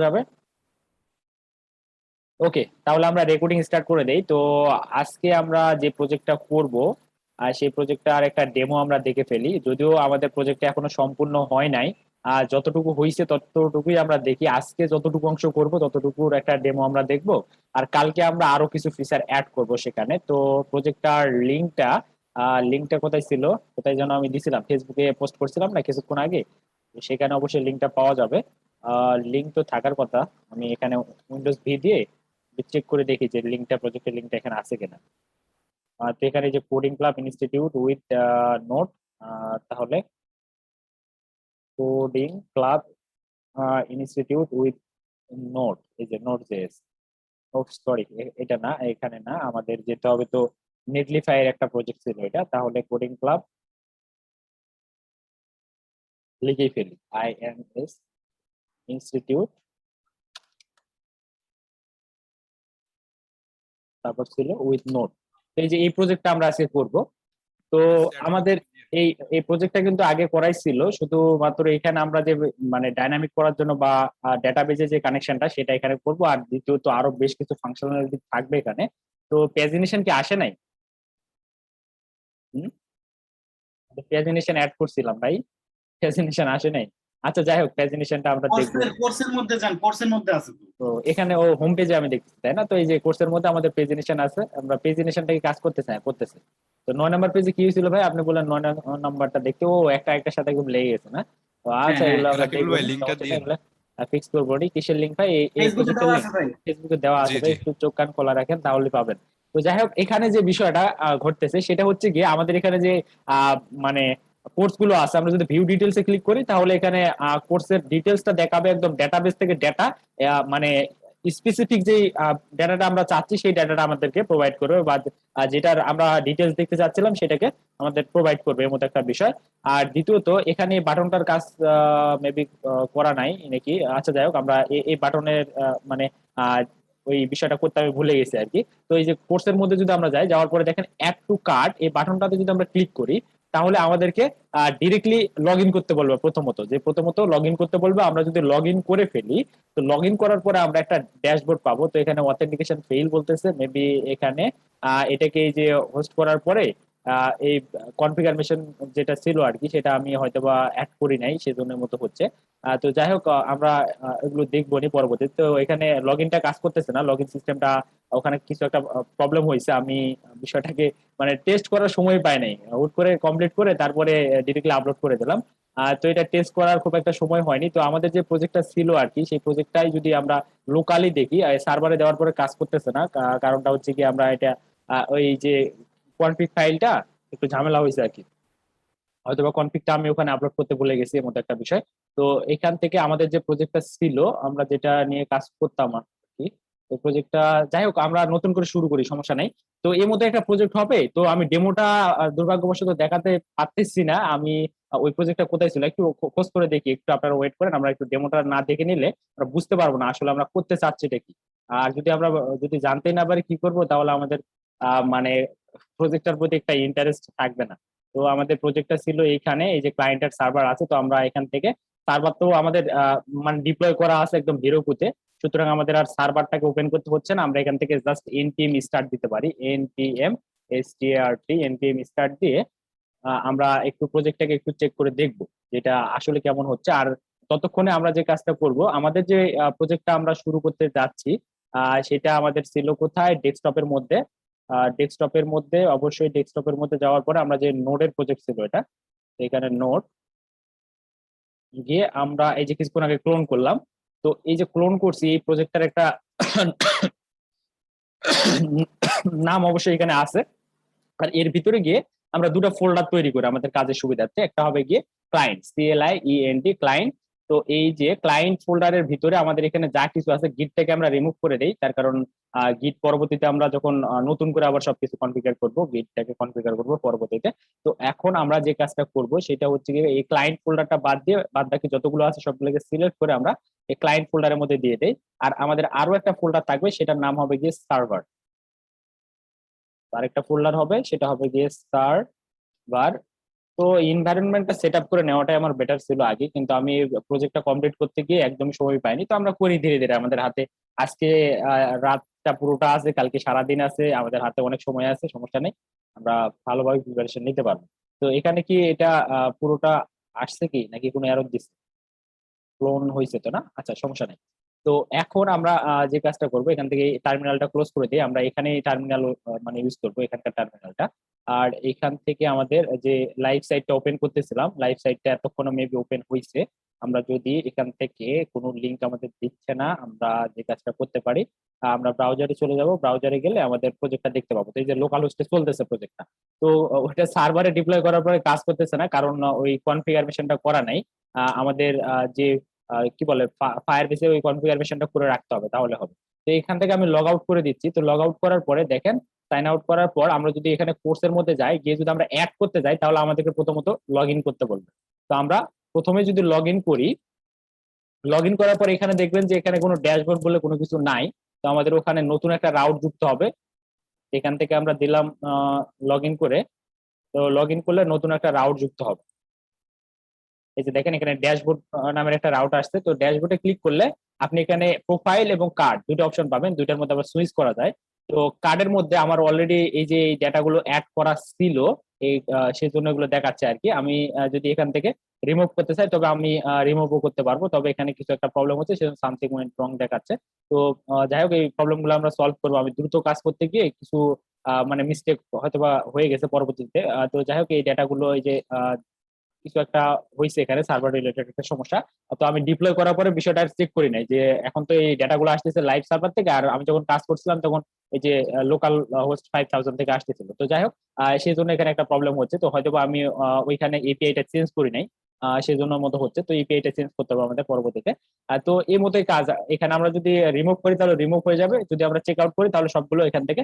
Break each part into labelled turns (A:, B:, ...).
A: যাবে? ওকে, তাহলে আমরা রেকর্ডিং স্টার্ট করে দেই। তো আজকে আমরা যে প্রজেক্টটা করব আর সেই প্রজেক্টটার একটা ডেমো আমরা দেখে ফেলি, যদিও আমাদের প্রজেক্টটা এখনো সম্পূর্ণ হয় নাই। আর যতটুকু হয়েছে ততটুকুই আমরা দেখি। আজকে যতটুকু অংশ করব ততটুকুর একটা ডেমো আমরা দেখব। আর কালকে আমরা আরো কিছু ফিচার অ্যাড করব সেখানে। তো প্রজেক্টটার লিঙ্কটা কোথায় ছিল, কোথায় যেন আমি দিছিলাম, ফেসবুকে পোস্ট করছিলাম না কিছুক্ষণ আগে। তো সেখানে অবশ্যই লিঙ্কটা পাওয়া যাবে। লিঙ্ক তো থাকার কথা। আমি এখানে উইন্ডোজ ভি দিয়ে চেক করে দেখি যে প্রজেক্টের লিঙ্কটা এখানে আছে কিনা। তো এখানে যে coding club institute with note, তাহলে coding club institute with note, এই যে নোট জেএস। ও সরি, এটা না, এখানে না, আমাদের যেতে হবে তো নেটলিফাই এর একটা প্রজেক্ট ছিল এটা। তাহলে কোডিং ক্লাব লিখেই ফেলি, INS ইনস্টিটিউট, তারপর ছিল উইথ নোট। এই যে এই প্রজেক্টটা আমরা আজকে করব। তো আমাদের এই এই প্রজেক্টটা কিন্তু আগে করাই ছিল, শুধুমাত্র এখানে আমরা যে মানে ডাইনামিক করার জন্য বা ডেটাবেজে যে কানেকশনটা সেটা এখানে করব। আর দ্বিতীয়ত আরো বেশ কিছু ফাংশনালিটি থাকবে এখানে। তো পেজিনেশন কি আসে নাই? হুম, পেজিনেশন অ্যাড করছিলাম ভাই, পেজিনেশন আসে নাই। আচ্ছা যাই হোক, পেজিনেশনটা আমরা দেখবো।
B: কোর্সের মধ্যে যান, কোর্সের মধ্যে আছে তো।
A: তো এখানে ও হোম পেজে আমি দেখতেছি, তাই না? তো এই যে কোর্সের মধ্যে আমাদের পেজিনেশন আছে, আমরা পেজিনেশনটা কি কাজ করতেছে? হ্যাঁ, করতেছে। তো 9 নম্বর পেজে কি হয়েছিল ভাই, আপনি বললেন 9 নম্বরটা দেখতে ও একটা একটার সাথে একদম লেগে গেছে না? তো
B: হ্যাঁ
A: আচ্ছা,
B: হ্যাঁ,
A: এগুলো আমরা
C: রাকিবুল
A: দেখবো
C: ভাই
A: না,
C: লিঙ্কটা
A: সমস্যা নেই,
C: দিন।
A: এগুলো ফিক্স করবো নি। কিসের লিঙ্ক ভাই? এই
B: ফেসবুকে
A: প্রজেক্টের
B: দেওয়া
A: লিঙ্ক
B: আছে ভাই।
A: ফেসবুকে দেওয়া আছে
C: জি
A: ভাই,
C: জি।
A: একটু চোখ কান খোলা রাখেন তাহলে পাবেন। তো যাই হোক, এখানে যে বিষয়টা ঘটতেছে সেটা হচ্ছে গিয়ে আমাদের এখানে যে মানে কোর্স গুলো আছে, আমরা যদি ভিউ ডিটেলস এ ক্লিক করি তাহলে এখানে কোর্সের ডিটেলসটা দেখাবে, একদম ডেটাবেস থেকে ডেটা, মানে স্পেসিফিক যে ডাটাটা আমরা চাচ্ছি সেই ডাটাটা আমাদেরকে প্রোভাইড করবে, বা যেটার আমরা ডিটেলস দেখতে চাচ্ছিলাম সেটাকে আমাদের প্রোভাইড করবে, এর মতো একটা বিষয়। আর দ্বিতীয়ত এখানে বাটনটার কাজ মেবি করা নাই নাকি। আচ্ছা যাই হোক, আমরা এই বাটনের মানে আহ, ওই বিষয়টা করতে আমি ভুলে গেছি আর কি। তো এই যে কোর্সের মধ্যে যদি আমরা যাই, যাওয়ার পরে দেখেন অ্যাড টু কার্ট, এই বাটনটাতে যদি আমরা ক্লিক করি তাহলে আমাদেরকে ডিরেক্টলি লগ ইন করতে বলবে। প্রথমত লগ ইন করতে বলবে। আমরা যদি লগ ইন করে ফেলি, তো লগ ইন করার পরে আমরা একটা ড্যাশবোর্ড পাবো। তো এখানে অথেন্টিকেশন ফেইল বলতেছে, মেবি এখানে এটাকে এই যে হোস্ট করার পরে এই কনফিগারেশন যেটা ছিল আর কি, সেটা আমি হয়তো বা অ্যাড করি নাই, সেজন্য মতো হচ্ছে। তো যাই হোক, আমরা এগুলো দেখবো নি পরবর্তীতে। তো এখানে লগ ইনটা কাজ করতেছে না, লগ ইন সিস্টেমটা ওখানে কিছু একটা প্রবলেম হয়েছে। আমি বিষয়টাকে মানে টেস্ট করার সময় পাই নাই, হুট করে কমপ্লিট করে তারপরে ডিরেক্টলি আপলোড করে দিলাম। তো এটা টেস্ট করার খুব একটা সময় হয়নি। তো আমাদের যে প্রজেক্টটা ছিল আর কি, সেই প্রজেক্টটাই যদি আমরা লোকালি দেখি, সার্ভারে দেওয়ার পরে কাজ করতেছে না। কারণটা হচ্ছে কি, আমরা এটা ওই যে কনফিগ ফাইলটা একটু ঝামেলা হয়েছে আর কি, হয়তো বা কনফিগটা আমি ওখানে আপলোড করতে ভুলে গেছি, এর মতো একটা বিষয়। তো এখান থেকে আমাদের যে প্রজেক্টটা ছিল, আমরা যেটা নিয়ে কাজ করতাম আর কি, ওই প্রজেক্টটা যাই হোক আমরা নতুন করে শুরু করি, সমস্যা নাই। তো এর মধ্যে একটা প্রজেক্ট হবে। তো আমি ডেমোটা দুর্ভাগ্যবশত দেখাতে পারতেছি না। আমি ওই প্রজেক্টটা কোথায় ছিল একটু খোঁজ করে দেখি, একটু আপনারা ওয়েট করেন। আমরা একটু ডেমোটা না দেখে নিলে আমরা বুঝতে পারবো না আসলে আমরা করতে চাচ্ছি এটা কি। আর যদি জানতেই না পারি কি করবো, তাহলে আমাদের মানে প্রজেক্টটার প্রতি একটা ইন্টারেস্ট থাকবে না। তো আমাদের প্রজেক্টটা ছিল এইখানে, এই যে ক্লায়েন্টের সার্ভার আছে, তো আমরা এখান থেকে সার্ভার তো আমাদের মানে ডিপ্লয় করা আছে একদম হেরোকুতে। সুতরাং আমাদের আর সার্ভারটাকে ওপেন করতে হচ্ছে না, আমরা এখান থেকে জাস্ট npm স্টার্ট দিতে পারি, npm start npm স্টার্ট দিয়ে আমরা একটু প্রজেক্টটাকে একটু চেক করে দেখব যেটা আসলে কেমন হচ্ছে। আর ততক্ষণে আমরা যে কাজটা করব, আমাদের যে প্রজেক্টটা আমরা শুরু করতে যাচ্ছি, সেটা আমাদের ছিল কোথায়, ডেস্কটপের মধ্যে অবশ্যই। ডেস্কটপের মধ্যে যাওয়ার পরে আমরা যে নোডের প্রজেক্ট ছিল এটা, তো এখানে নোড গিয়ে আমরা এই যে কিছুক্ষণ আগে ক্লোন করলাম। তো এই যে ক্লোন করছি, এই প্রজেক্টটার একটা নাম অবশ্যই এখানে আছে। আর এর ভিতরে গিয়ে আমরা দুটো ফোল্ডার তৈরি করি আমাদের কাজের সুবিধার্থে। একটা হবে গিয়ে ক্লায়েন্ট, CLIENT ক্লায়েন্ট। তো এই যে ক্লায়েন্ট ফোল্ডারের ভিতরে আমাদের এখানে যা কিছু আছে গিটটাকে আমরা রিমুভ করে দেই, তার কারণ গিট পরবর্তীতে আমরা যখন নতুন করে আবার সবকিছু কনফিগার করব, গিটটাকে কনফিগার করব পরবর্তীতে। তো এখন আমরা যে কাজটা করব সেটা হচ্ছে গিয়ে এই ক্লায়েন্ট ফোল্ডারটা বাদ দিয়ে বাদ বাকি যতগুলো আছে সবগুলোকে সিলেক্ট করে আমরা এই ক্লায়েন্ট ফোল্ডারের মধ্যে দিয়ে দেই। আর আমাদের আরো একটা ফোল্ডার থাকবে, সেটার নাম হবে গিয়ে সার্ভার। আরেকটা ফোল্ডার হবে, সেটা হবে গিয়ে সার্ভার। তো এনভায়রনমেন্টটা সেট আপ করে নেওয়াটাই আমার বেটার ছিল আগে, কিন্তু আমি প্রজেক্টটা কমপ্লিট করতে গিয়ে একদম সময় পাইনি। তো আমরা করি ধীরে ধীরে, আমাদের হাতে আজকে রাতটা পুরোটা আছে, কালকে সারাদিন আছে, আমাদের হাতে অনেক সময় আছে, সমস্যা নেই, আমরা ভালোভাবে প্রিপারেশন নিতে পারবো। তো এখানে কি এটা পুরোটা আসছে কি নাকি কোনো এরর দিচ্ছে? ক্লোন হয়েছে তো না? আচ্ছা, সমস্যা নেই। তো এখন আমরা যে কাজটা করবো, এখান থেকে টার্মিনালটা ক্লোজ করে দিয়ে আমরা এখানে টার্মিনাল মানে ইউজ করবো, এখানকার টার্মিনালটা। আর এখান থেকে আমাদের যে লাইভ সাইটটা ওপেন করতেছিলাম, লাইভ সাইটটা এতক্ষণ মেবি ওপেন হয়েছে। আমরা যদি এখান থেকে কোনো লিঙ্ক আমাদের দিচ্ছে না, আমরা যে কাজটা করতে পারি, আমরা ব্রাউজারে চলে যাব। ব্রাউজারে গেলে আমাদের প্রজেক্টটা দেখতে পাবো। তো এই যে লোকাল হোস্টে চলতেছে প্রজেক্টটা, তো ওটা সার্ভারে ডিপ্লয় করার পরে কাজ করতেছে না, কারণ ওই কনফিগারেশনটা করা নাই। আমাদের যে কি বলে ফায়ার বেসে ওই কনফিগারেশনটা করে রাখতে হবে, তাহলে হবে। তো এখান থেকে আমি লগ আউট করে দিচ্ছি। তো লগ আউট করার পরে দেখেন, সাইন আউট করার পর আমরা যদি এখানে কোর্সের মধ্যে যাই, গিয়ে যদি আমরা অ্যাড করতে যাই, তাহলে আমাদেরকে প্রথমত লগ ইন করতে বলবে। তো আমরা প্রথমে যদি লগ ইন করি, লগ ইন করার পর এখানে দেখবেন যে এখানে কোনো ড্যাশবোর্ড বলে কোনো কিছু নাই। তো আমাদের ওখানে নতুন একটা রাউট যুক্ত হবে। এখান থেকে আমরা দিলাম লগ ইন করে। তো লগ ইন করলে নতুন একটা রাউট যুক্ত হবে। এই যে দেখেন, এখানে ড্যাশবোর্ড নামের একটা রাউট আসছে। তো ড্যাশবোর্ডে ক্লিক করলে আপনি এখানে প্রোফাইল এবং কার্ড দুটো অপশন পাবেন, দুইটার মধ্যে আবার সুইচ করা যায়। তো কার্ডের মধ্যে আমার অলরেডি এই যে এই ডেটাগুলো অ্যাড করা ছিল, এই সেই জন্য এগুলো দেখাচ্ছে আর কি। আমি যদি এখান থেকে রিমুভ করতে চাই, তবে আমি রিমুভও করতে পারবো, তবে এখানে কিছু একটা প্রবলেম হচ্ছে, সেজন্য সামথিং ওয়েন্ট রং দেখাচ্ছে। তো যাই হোক, এই প্রবলেম গুলো আমরা সলভ করবো। আমি দ্রুত কাজ করতে গিয়ে কিছু মানে মিস্টেক হয়তোবা হয়ে গেছে পরবর্তীতে। তো যাই হোক, এই ডেটাগুলো এই যে কিছু একটা হয়েছে এখানে, সার্ভার রিলেটেড একটা সমস্যা। তো আমি ডিপ্লয় করার পরে বিষয়টা চেক করি নাই যে এখন তো এই ডেটাগুলো আসতেছে লাইভ সার্ভার থেকে, আর আমি যখন কাজ করছিলাম তখন এই যে লোকাল হোস্ট 5000 থেকে আসতেছিল। তো যাই হোক, সেই জন্য এখানে একটা প্রবলেম হচ্ছে। তো হয়তো আমি ওইখানে এপিআইটা চেঞ্জ করি নাই, সেই জন্য মতো হচ্ছে। তো এপিআইটা চেঞ্জ করতে হবে আমাদের পরবর্তীতে। তো এই মতোই কাজ। এখানে আমরা যদি রিমুভ করি তাহলে রিমুভ হয়ে যাবে, যদি আমরা চেক আউট করি তাহলে সবগুলো এখান থেকে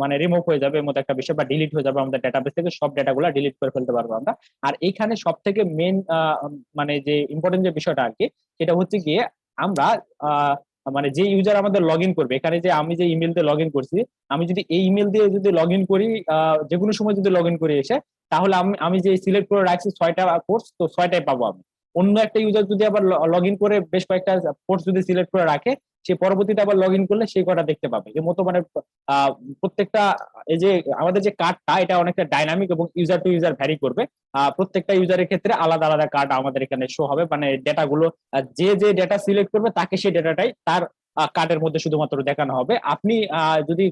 A: মানে রিমুভ হয়ে যাবে, এর মতো একটা বিষয়, বা ডিলিট হয়ে যাবে আমাদের ডেটাবেস থেকে, সব ডেটাগুলো ডিলিট করে ফেলতে পারবো আমরা। আর এইখানে সব থেকে মেন মানে যে ইম্পর্টেন্ট যে বিষয়টা আর কি, সেটা হচ্ছে গিয়ে আমরা আহ, মানে যে ইউজার আমাদের লগ ইন করবে, এখানে যে আমি যে ইমেল দিয়ে লগ ইন করছি, আমি যদি এই ইমেল দিয়ে যদি লগ ইন করি, যে কোনো সময় যদি লগ ইন করি এসে, তাহলে আমি আমি যে সিলেক্ট করে রাখছি 6টা কোর্স, তো 6টাই পাবো আমি। অন্য একটা ইউজার যদি আবার লগ ইন করে বেশ কয়েকটা কোর্স যদি সিলেক্ট করে রাখে, সে পরবর্তীতে আবার লগ ইন করলে সেই কটা দেখতে পাবে। এর মতো মানে আহ প্রত্যেকটা এই যে আমাদের যে কার্ডটা, এটা অনেকটা ডাইনামিক এবং ইউজার টু ইউজার ভ্যারি করবে। প্রত্যেকটা ইউজারের ক্ষেত্রে আলাদা আলাদা কার্ড আমাদের এখানে শো হবে, মানে ডেটাগুলো যে যে ডেটা সিলেক্ট করবে তাকে সেই ডেটাটাই তার কার্ডের মধ্যে শুধুমাত্র দেখানো হবে। আপনি যদি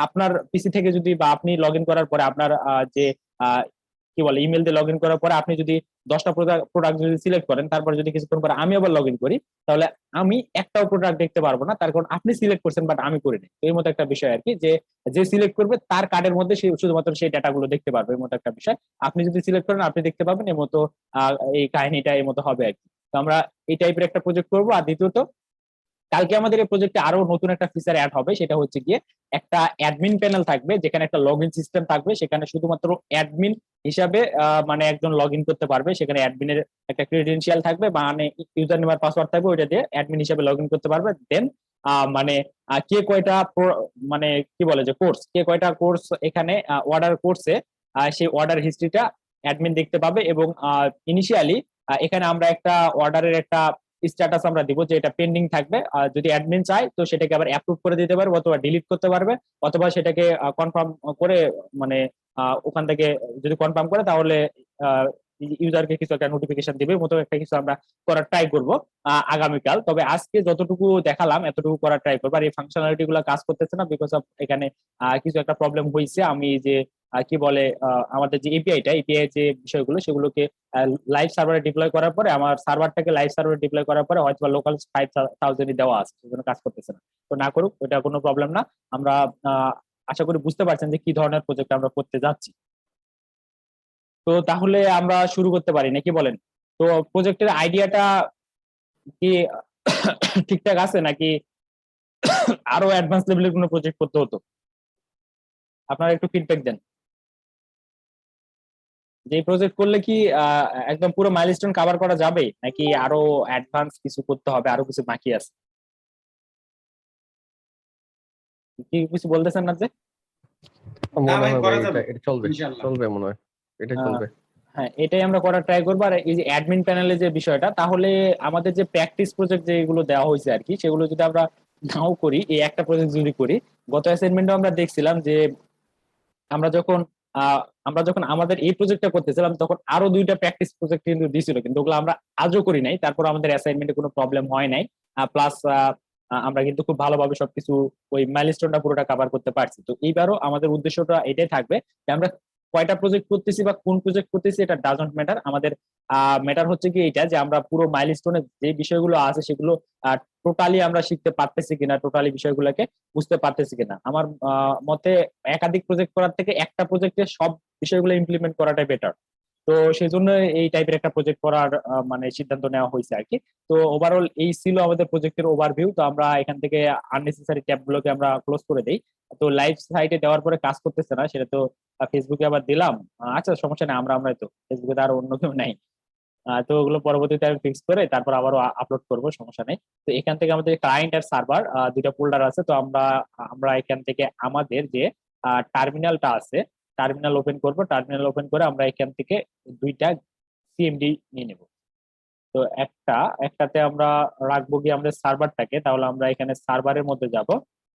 A: আপনার পিসি থেকে যদি, বা আপনি লগ ইন করার পরে আপনার যে আহ, কি বলে ইমেল দিয়ে লগ ইন করার পরে আপনি যদি 10টা প্রোডাক্ট যদি সিলেক্ট করেন, তারপর যদি কিছুক্ষণ পরে আমি আবার লগ ইন করি, তাহলে আমি একটাও প্রোডাক্ট দেখতে পারবো না, তার কারণ আপনি সিলেক্ট করছেন বাট আমি করিনি। এর মতো একটা বিষয় আর কি, যে যে সিলেক্ট করবে তার কার্ডের মধ্যে সে শুধুমাত্র সেই ডাটাগুলো দেখতে পারবে, এর মতো একটা বিষয়। আপনি যদি সিলেক্ট করেন আপনি দেখতে পাবেন, এর মতো এই কাহিনীটা এর মতো হবে আর কি। তো আমরা এই টাইপের একটা প্রজেক্ট করবো। আর দ্বিতীয়ত, কালকে আমাদের এই প্রজেক্টে আরো নতুন একটা ফিচার অ্যাড হবে, সেটা হচ্ছে গিয়ে একটা অ্যাডমিন প্যানেল থাকবে, যেখানে একটা লগ ইন সিস্টেম থাকবে। সেখানে শুধুমাত্র অ্যাডমিন হিসাবে মানে একজন লগ ইন করতে পারবে। সেখানে অ্যাডমিনের একটা ক্রেডেনশিয়াল থাকবে, মানে ইউজার নেম আর পাসওয়ার্ড থাকবে, ওইটা দিয়ে অ্যাডমিন হিসাবে লগ ইন করতে পারবে। দেন মানে কে কয়টা মানে কি বলে যে কোর্স, কে কয়টা কোর্স এখানে অর্ডার করছে, সেই অর্ডার হিস্ট্রিটা অ্যাডমিন দেখতে পাবে। এবং ইনিশিয়ালি এখানে আমরা একটা অর্ডারের একটা স্ট্যাটাস আমরা দিব, যে এটা পেন্ডিং থাকবে। যদি অ্যাডমিন চায় তো সেটাকে আবার অ্যাপ্রুভ করে দিতে পারবে, অথবা ডিলিট করতে পারবে, অথবা সেটাকে কনফার্ম করে, মানে ওখান থেকে যদি কনফার্ম করে তাহলে ইউজারকে কিছু একটা নোটিফিকেশন দিবে, মতো একটা কিছু আমরা করার ট্রাই করব আগামীকাল। তবে আজকে যতটুকু দেখালাম এতটুকু করার ট্রাই করবো। আর এই ফাংশনালিটি গুলো কাজ করতেছে না, বিকজ অফ এখানে কিছু একটা প্রবলেম হয়েছে। আমি যে কি বলে আমাদের যে এপিআই যে বিষয়গুলো, সেগুলোকে লাইভ সার্ভারে ডিপ্লয় করার পরে, আমার সার্ভারটাকে লাইভ সার্ভারে ডিপ্লয় করার পরে হয়তো লোকাল 5000 দেওয়া আছে, সেজন্য কাজ করতেছে না। তো না করুক, ওটা কোনো প্রবলেম না। আমরা আশা করি বুঝতে পারছেন যে কি ধরনের প্রজেক্ট আমরা করতে যাচ্ছি। তো তাহলে আমরা শুরু করতে পারি নাকি বলেন? তো প্রজেক্টের আইডিয়াটা কি ঠিকঠাক আছে নাকি আরো অ্যাডভান্স লেভেলের কোনো প্রজেক্ট করতে হতো? আপনারা একটু ফিডব্যাক দেন, যে প্রজেক্ট করলে কি একদম পুরো মাইলস্টোন কভার করা যাবে, নাকি আরো অ্যাডভান্স কিছু করতে হবে, আরো কিছু বাকি আছে? কি কিছু বলতেছেন না যে?
B: না
C: মনে
B: ভাই,
C: হয় ভাই
B: করা
C: এটা
B: যাবে
C: এটা চলবে।
B: ইনশাল্লাহ।
C: চলবে মনে হয়, এটা
A: আহ,
C: চলবে।
A: হ্যাঁ, এটাই আমরা করার ট্রাই করবো। আর এই যে অ্যাডমিন প্যানেলে যে বিষয়টা, তাহলে আমাদের যে প্র্যাকটিস প্রজেক্ট যেগুলো দেওয়া হয়েছে আর কি, সেগুলো যদি আমরা নাও করি, এই একটা প্রজেক্ট যদি করি, গত অ্যাসাইনমেন্টে আমরা দেখছিলাম যে আমরা যখন আহ আমরা যখন আমাদের এই প্রজেক্টটা করতেছিলাম তখন আরো দুইটা প্র্যাকটিস প্রজেক্ট কিন্তু দিছিল, কিন্তু ওগুলো আমরা আজও করি নাই। তারপর আমাদের অ্যাসাইনমেন্টে কোনো প্রবলেম হয় নাই। প্লাস আমরা কিন্তু খুব ভালোভাবে সবকিছু ওই মাইলস্টোনটা পুরোটা কভার করতে পারছি। তো এইবারও আমাদের উদ্দেশ্যটা এটাই থাকবে যে আমরা কয়টা প্রজেক্ট করতেছি বা কোন প্রজেক্ট করতেছি এটা ডাজন্ট ম্যাটার। আমাদের ম্যাটার হচ্ছে কি এটা, যে আমরা পুরো মাইলস্টোনে যে বিষয়গুলো আছে সেগুলো টোটালি আমরা শিখতে পারতেছি কিনা, টোটালি বিষয়গুলোকে বুঝতে পারতেছি কিনা। আমার মতে একাধিক প্রজেক্ট করার থেকে একটা প্রজেক্টে সব বিষয়গুলো ইমপ্লিমেন্ট করাটাই বেটার। তো সেই জন্য এই টাইপের একটা প্রজেক্ট করার মানে সিদ্ধান্ত নেওয়া হয়েছে আর কি। তো ওভারঅল এই ছিল আমাদের প্রজেক্টের ওভারভিউ। তো আমরা এখান থেকে আননেসেসারি ট্যাব গুলোকে আমরা ক্লোজ করে দিই। তো লাইভ সাইটে দেওয়ার পরে কাজ করতেছে না, সেটা তো ফেসবুকে আবার দিলাম। আচ্ছা, সমস্যা নেই, আমরাই তো, ফেসবুকে তো আর অন্য কেউ নাই। তো ওগুলো পরবর্তীতে আমি ফিক্স করে তারপর আবারও আপলোড করব, সমস্যা নেই। তো এখান থেকে আমাদের ক্লায়েন্ট আর সার্ভার দুইটা ফোল্ডার আছে। তো আমরা আমরা এখান থেকে আমাদের যে টার্মিনালটা আছে, টার্মিনাল ওপেন করব। টার্মিনাল ওপেন করে আমরা এখান থেকে দুইটা সিএমডি নিয়ে নেব। তো একটাতে আমরা রাখবো গিয়ে আমাদের সার্ভারটাকে। তাহলে আমরা এখানে সার্ভারের মধ্যে যাব।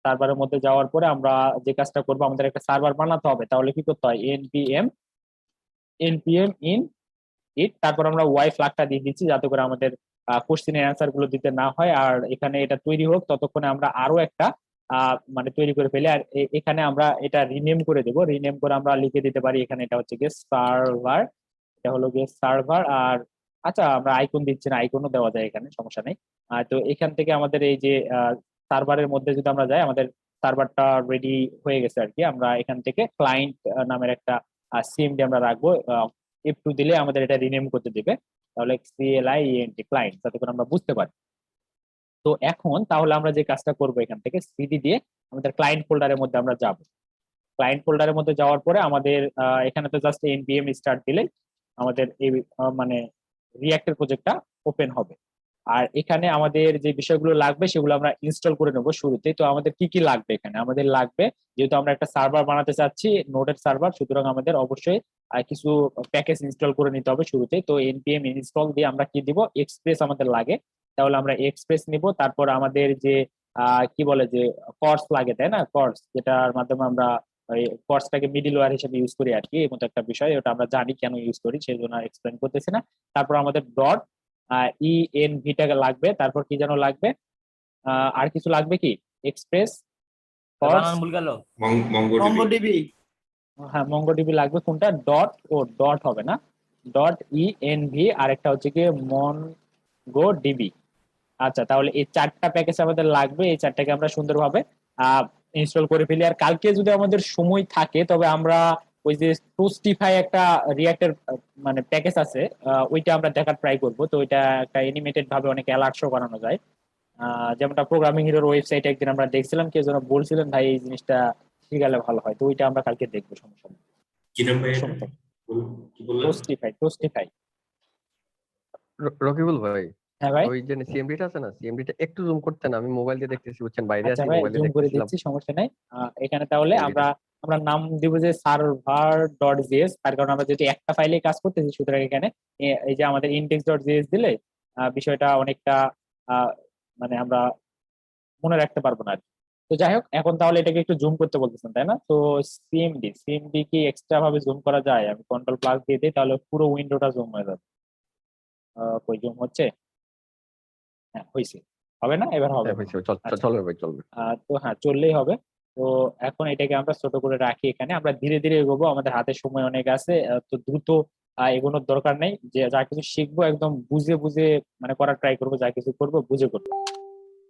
A: সার্ভারের মধ্যে যাওয়ার পরে আমরা যে কাজটা করবো, আমাদের একটা সার্ভার বানাতে হবে। তাহলে কি করতে হয়, এনপিএম এনপিএম ইন ইট, তারপর আমরা ওয়াই ফ্ল্যাগটা দিয়ে দিচ্ছি যাতে করে আমাদের কোশ্চেনের অ্যান্সার গুলো দিতে না হয়। আর এখানে এটা তৈরি হোক ততক্ষণে আমরা আরো একটা মানে তৈরি করে ফেলি। আর এখানে আমরা এটা রিনেম করে দেবো। রিনেম করে আমরা লিখে দিতে পারি এখানে এটা হচ্ছে গিয়ে সার্ভার, এটা হলো গিয়ে সার্ভার। আর আচ্ছা, আমরা আইকন দিচ্ছি না, আইকনও দেওয়া যায় এখানে, সমস্যা নেই। তো এখান থেকে আমাদের এই যে সার্ভারের মধ্যে যদি আমরা যাই, আমাদের সার্ভারটা রেডি হয়ে গেছে আর কি। আমরা এখান থেকে ক্লায়েন্ট নামের একটা সিএমডি আমরা রাখবো। F2 দিলে আমাদের এটা রিনেম করতে দিবে। তাহলে CLIENT ক্লায়েন্ট, যাতে করে আমরা বুঝতে পারি। তো এখন তাহলে আমরা যে কাজটা করবো, এখান থেকে সিডি দিয়ে আমাদের ক্লায়েন্ট ফোল্ডারের মধ্যে আমরা যাব। ক্লায়েন্ট ফোল্ডারের মধ্যে যাওয়ার পরে আমাদের এখানে তো জাস্ট npm স্টার্ট দিলে আমাদের এই মানে রিঅ্যাক্টের প্রজেক্টটা ওপেন হবে। আর এখানে আমাদের যে বিষয়গুলো লাগবে সেগুলো আমরা ইনস্টল করে নেবো শুরুতেই। তো আমাদের কি কি লাগবে, এখানে আমাদের লাগবে, যেহেতু আমরা একটা সার্ভার বানাতে চাচ্ছি, নোডের সার্ভার, সুতরাং আমাদের অবশ্যই কিছু প্যাকেজ ইনস্টল করে নিতে হবে শুরুতেই। তো npm ইনস্টল দিয়ে আমরা কি দিব, এক্সপ্রেস আমাদের লাগে। তাহলে আমরা এক্সপ্রেস নিব। তারপর আমাদের যে কি বলে যে কর্স লাগে, তাই না, কর্স, যেটার মাধ্যমে আমরা ওই কর্সটাকে মিডিল ওয়্যার হিসেবে ইউজ করি আর কি, এই মতো একটা বিষয়। ওটা আমরা জানি কেন ইউজ করি, সেই জন্য এক্সপ্লেন করতেছি না। তারপর আমাদের ডট ইএনভিটা লাগবে। তারপর কি যেন লাগবে, আর কিছু লাগবে কি, এক্সপ্রেস কর্স,
C: বানান ভুল গেল।
D: মঙ্গোডিবি।
C: মঙ্গোডিবি।
A: হ্যাঁ মঙ্গোডিবি লাগবে। কোনটা, ডট, ও ডট হবে না, ডট ইএনভি, আর একটা হচ্ছে কি মনগোডিবি। আচ্ছা, তাহলে এই চারটা প্যাকেজ আমাদের লাগবে। এই চারটাকে আমরা সুন্দরভাবে ইনস্টল করে ফেলি। আর কালকে যদি আমাদের সময় থাকে তবে আমরা ওই যে টোস্টিফাই একটা রিয়াক্টের মানে প্যাকেজ আছে, ওইটা আমরা দেখার ট্রাই করব। তো ওইটা একটা এনিমেটেড ভাবে অনেক অ্যালার্ট শো বানানো যায়। যেমনটা প্রোগ্রামিং হিরোর ওয়েবসাইটে একদিন আমরা দেখছিলাম, কেউ যেন বলছিলেন ভাই এই জিনিসটা শিখালে ভালো হয়। তো ওইটা আমরা কালকে দেখবো, সমস্যা নেই।
D: কি নাম ভাই?
A: সময় থাকবে।
D: কি বললেন?
A: টোস্টিফাই, টোস্টিফাই।
E: রকিবুল ভাই,
A: হ্যাঁ ভাই।
E: ওই যে সিএমডিটা আছে না, সিএমডিটা একটু জুম করতে না, আমি মোবাইল দিয়ে দেখতেছি, বুঝছেন, বাইরে
A: আচ্ছা
E: আছি,
A: ভাই,
E: মোবাইলে
A: জুম করে
E: দেখতেছিলাম
A: দিচ্ছি, সমস্যা নেই। এখানে তাহলে
E: সিএমডিটা।
A: আমরা আমরা নাম দিব যে সার্ভার ডট জিএস, তার কারণ আমরা যেহেতু একটা ফাইলে কাজ করতেছি, সুতরাং এখানে এই যে আমাদের ইনডেক্স ডট জিএস দিলে বিষয়টা অনেকটা আহ, মানে আমরা মনে রাখতে পারবো না আর কি। তো যাই হোক, এখন তাহলে এটাকে একটু জুম করতে বলতেছেন, তাই না? তো সিএমডি কি এক্সট্রা ভাবে জুম করা যায়? আমি কন্ট্রোল প্লাস দিয়ে দিই, তাহলে পুরো উইন্ডোটা জুম হয়ে যাবে। কই জুম হচ্ছে? হ্যাঁ, হয়েছে। হবে না, এবার হবে
E: হ্যাঁ
A: মনে
E: হয়েছে,
A: হয়। আচ্ছা।
E: চলবে ভাই, চলবে।
A: তো হ্যাঁ, চললেই হবে। তো এখন এটাকে আমরা ছোট করে রাখি এখানে, আমরা ধীরে ধীরে এগোবো, আমাদের হাতে সময় অনেক আছে। তো দ্রুত এগোনোর দরকার নেই। যে যা কিছু শিখবো একদম বুঝে বুঝে মানে করার ট্রাই করবো, যা কিছু করবো বুঝে করবো,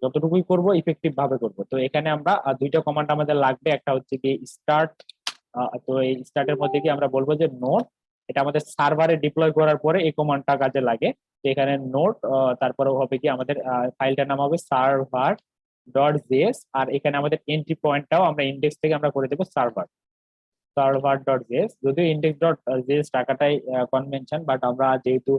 A: যতটুকুই করবো ইফেক্টিভ ভাবে করবো। তো এখানে আমরা দুইটা কমান্ড আমাদের লাগবে। একটা হচ্ছে কি স্টার্ট। তো এই স্টার্টের মধ্যে কি আমরা বলবো যে নোট, এটা আমাদের সার্ভারে ডিপ্লয় করার পরে এই কমান্ডটা কাজে লাগে। তো এখানে নোট, তারপরে হবে কি আমাদের ফাইলটার নাম হবে সার্ভার ডট জেএস। আর এখানে আমাদের এন্ট্রি পয়েন্টটাও আমরা ইন্ডেক্স থেকে আমরা করে দেবো সার্ভার সার্ভার ডট জেএস। যদিও ইন্ডেক্স ডট জেএস টাকাটাই কনভেনশন, বাট আমরা যেহেতু